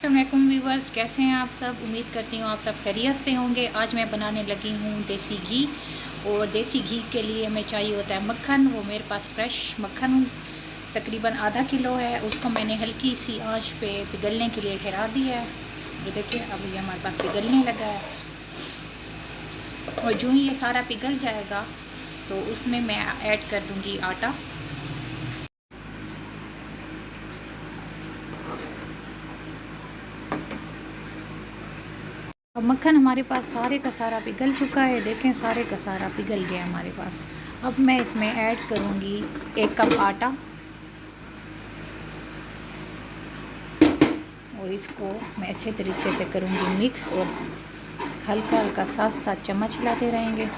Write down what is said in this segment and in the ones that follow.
अस्सलामुअलैकुम व्यूवर्स, कैसे हैं आप सब। उम्मीद करती हूँ आप सब खैरियत से होंगे। आज मैं बनाने लगी हूँ देसी घी। और देसी घी के लिए हमें चाहिए होता है मक्खन। वो मेरे पास फ्रेश मक्खन तकरीबन आधा किलो है। उसको मैंने हल्की सी आंच पे पिघलने के लिए ठहरा दिया है। ये देखिए, अब ये हमारे पास पिघलने लगा है। और जो ही ये सारा पिघल जाएगा तो उसमें मैं ऐड कर दूँगी आटा। अब मक्खन हमारे पास सारे का सारा पिघल चुका है। देखें, सारे का सारा पिघल गया हमारे पास। अब मैं इसमें ऐड करूँगी 1 कप आटा और इसको मैं अच्छे तरीके से करूँगी मिक्स। और हल्का हल्का साथ साथ चम्मच हिलाते रहेंगे।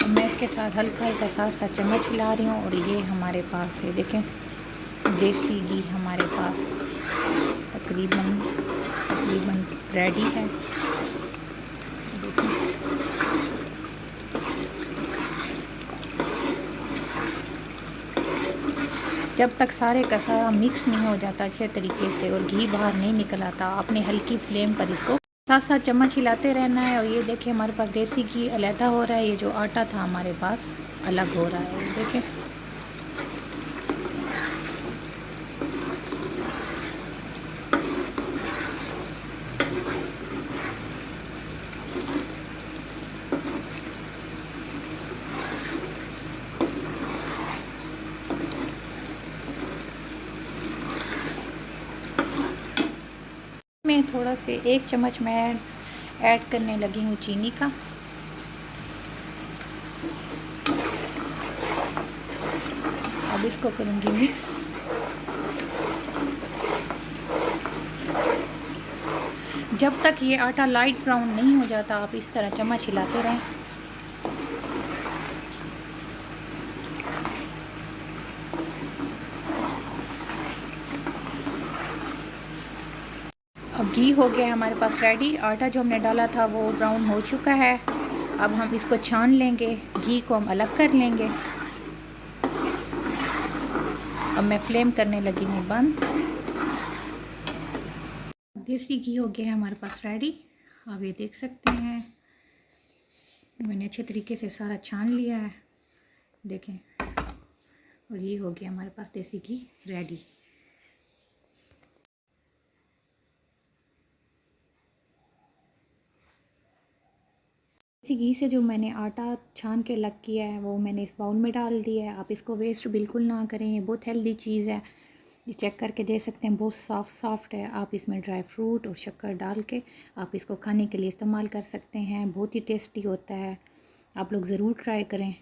मैं इसके साथ हल्का हल्का साथ साथ चम्मच हिला रही हूँ। और ये हमारे पास है, देखें, देसी घी हमारे पास तकरीबन तकरीबन रेडी है। देखें, जब तक सारे का सारा मिक्स नहीं हो जाता अच्छे तरीके से और घी बाहर नहीं निकल आता, आपने हल्की फ्लेम पर इसको साथ साथ चम्मच हिलाते रहना है। और ये देखिए, हमारे पास देसी घी अलहदा हो रहा है। ये जो आटा था हमारे पास अलग हो रहा है, देखिए। मैं थोड़ा से 1 चम्मच मैं ऐड करने लगी हूँ चीनी का। अब इसको करूँगी मिक्स। जब तक ये आटा लाइट ब्राउन नहीं हो जाता, आप इस तरह चम्मच हिलाते रहें। अब घी हो गया हमारे पास रेडी। आटा जो हमने डाला था वो ब्राउन हो चुका है। अब हम इसको छान लेंगे, घी को हम अलग कर लेंगे। अब मैं फ्लेम करने लगी हूँ बंद। देसी घी हो गया है हमारे पास रेडी। आप ये देख सकते हैं, मैंने अच्छे तरीके से सारा छान लिया है, देखें। और ये हो गया हमारे पास देसी घी रेडी। देसी घी से जो मैंने आटा छान के अलग किया है वो मैंने इस बाउल में डाल दिया है। आप इसको वेस्ट बिल्कुल ना करें, ये बहुत हेल्दी चीज़ है। ये चेक करके दे सकते हैं, बहुत सॉफ्ट है। आप इसमें ड्राई फ्रूट और शक्कर डाल के आप इसको खाने के लिए इस्तेमाल कर सकते हैं। बहुत ही टेस्टी होता है, आप लोग ज़रूर ट्राई करें।